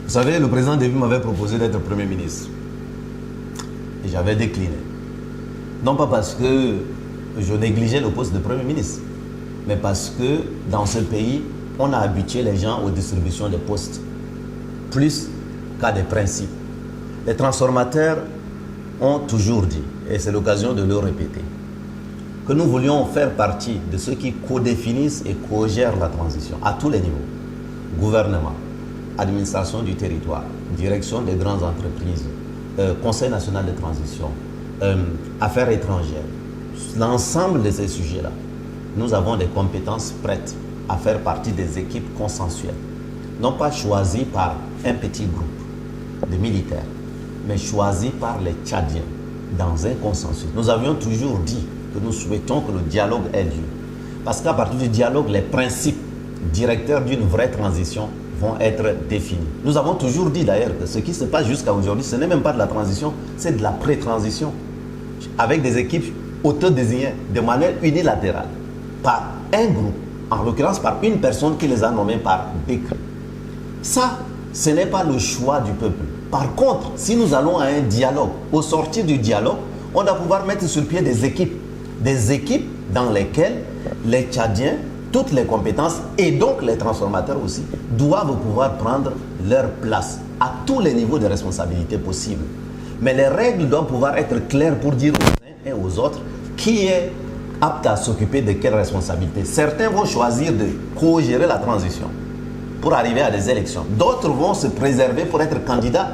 Vous savez, le président Déby m'avait proposé d'être Premier ministre. Et j'avais décliné. Non pas parce que je négligeais le poste de Premier ministre, mais parce que dans ce pays, on a habitué les gens aux distributions de postes, plus qu'à des principes. Les transformateurs ont toujours dit, et c'est l'occasion de le répéter, que nous voulions faire partie de ceux qui codéfinissent et co-gèrent la transition à tous les niveaux. Gouvernement, administration du territoire, direction des grandes entreprises, Conseil national de transition, affaires étrangères. L'ensemble de ces sujets-là, nous avons des compétences prêtes à faire partie des équipes consensuelles, non pas choisies par un petit groupe de militaires, mais choisies par les Tchadiens dans un consensus. Nous avions toujours dit que nous souhaitons que le dialogue ait lieu, parce qu'à partir du dialogue, les principes directeurs d'une vraie transition vont être définis. Nous avons toujours dit d'ailleurs que ce qui se passe jusqu'à aujourd'hui, ce n'est même pas de la transition, c'est de la pré-transition, avec des équipes autodésignées de manière unilatérale, par un groupe, en l'occurrence par une personne qui les a nommés par décret. Ça, ce n'est pas le choix du peuple. Par contre, si nous allons à un dialogue, au sortir du dialogue, on doit pouvoir mettre sur pied des équipes dans lesquelles les Tchadiens, toutes les compétences et donc les transformateurs aussi, doivent pouvoir prendre leur place à tous les niveaux de responsabilité possibles. Mais les règles doivent pouvoir être claires pour dire aux uns et aux autres qui est apte à s'occuper de quelle responsabilité. Certains vont choisir de co-gérer la transition pour arriver à des élections. D'autres vont se préserver pour être candidats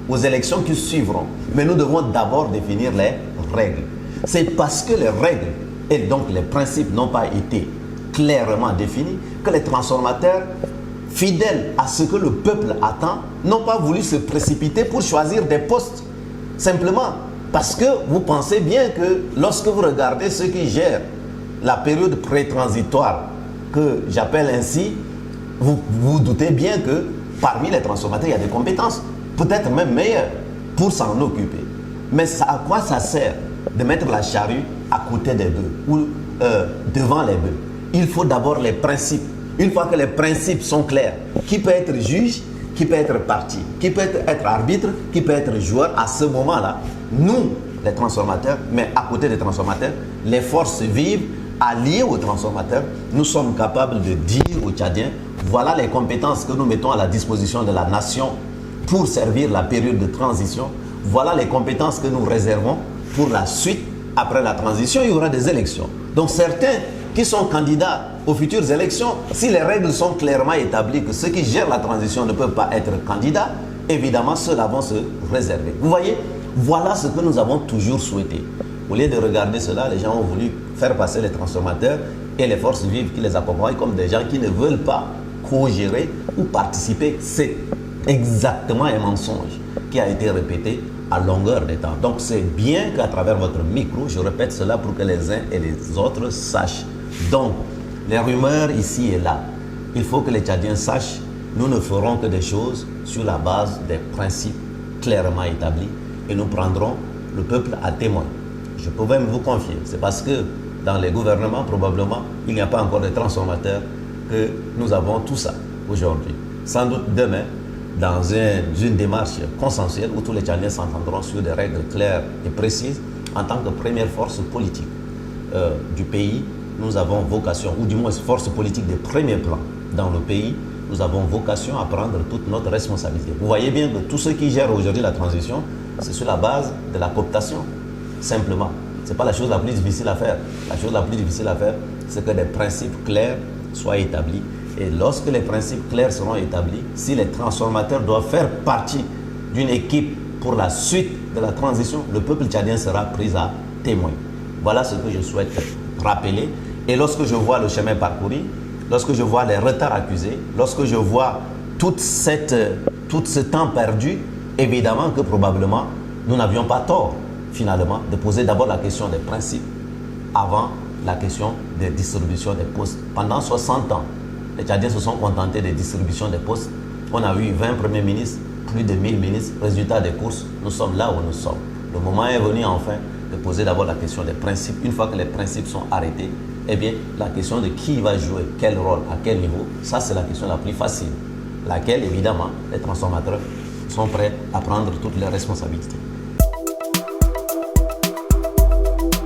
aux élections qui suivront. Mais nous devons d'abord définir les règles. C'est parce que les règles et donc les principes n'ont pas été clairement définis que les transformateurs, fidèles à ce que le peuple attend, n'ont pas voulu se précipiter pour choisir des postes. Simplement parce que vous pensez bien que lorsque vous regardez ceux qui gèrent la période pré-transitoire, que j'appelle ainsi, vous vous doutez bien que parmi les transformateurs, il y a des compétences, peut-être même meilleures, pour s'en occuper. Mais à quoi ça sert de mettre la charrue à côté des bœufs ou devant les bœufs? Il faut d'abord les principes. Une fois que les principes sont clairs, qui peut être juge, qui peut être parti, qui peut être arbitre, qui peut être joueur, à ce moment-là, nous, les transformateurs, mais à côté des transformateurs, les forces vives alliées aux transformateurs, nous sommes capables de dire aux Tchadiens, voilà les compétences que nous mettons à la disposition de la nation pour servir la période de transition, voilà les compétences que nous réservons pour la suite. Après la transition, il y aura des élections. Donc certains qui sont candidats aux futures élections, si les règles sont clairement établies, que ceux qui gèrent la transition ne peuvent pas être candidats, évidemment ceux-là vont se réserver. Vous voyez, voilà ce que nous avons toujours souhaité. Au lieu de regarder cela, les gens ont voulu faire passer les transformateurs et les forces vives qui les accompagnent comme des gens qui ne veulent pas co-gérer ou participer. C'est exactement un mensonge qui a été répété à longueur de temps. Donc c'est bien qu'à travers votre micro, je répète cela pour que les uns et les autres sachent. Donc, les rumeurs ici et là, il faut que les Tchadiens sachent, nous ne ferons que des choses sur la base des principes clairement établis et nous prendrons le peuple à témoin. Je peux même vous confier, c'est parce que dans les gouvernements, probablement, il n'y a pas encore de transformateurs que nous avons tout ça aujourd'hui. Sans doute demain, dans une démarche consensuelle où tous les Tchadiens s'entendront sur des règles claires et précises en tant que première force politique du pays. Nous avons vocation, ou du moins force politique de premier plan dans le pays, nous avons vocation à prendre toute notre responsabilité. Vous voyez bien que tous ceux qui gèrent aujourd'hui la transition, c'est sur la base de la cooptation, simplement. Ce n'est pas la chose la plus difficile à faire. La chose la plus difficile à faire, c'est que des principes clairs soient établis. Et lorsque les principes clairs seront établis, si les transformateurs doivent faire partie d'une équipe pour la suite de la transition, le peuple tchadien sera pris à témoin. Voilà ce que je souhaite rappeler. Et lorsque je vois le chemin parcouru, lorsque je vois les retards accusés, lorsque je vois tout ce temps perdu, évidemment que probablement nous n'avions pas tort finalement de poser d'abord la question des principes avant la question des distributions des postes. Pendant 60 ans, les Tchadiens se sont contentés des distributions des postes. On a eu 20 premiers ministres, plus de 1000 ministres. Résultat des courses, nous sommes là où nous sommes. Le moment est venu enfin de poser d'abord la question des principes. Une fois que les principes sont arrêtés, eh bien, la question de qui va jouer quel rôle, à quel niveau, ça c'est la question la plus facile. laquelle, évidemment, les transformateurs sont prêts à prendre toutes leurs responsabilités.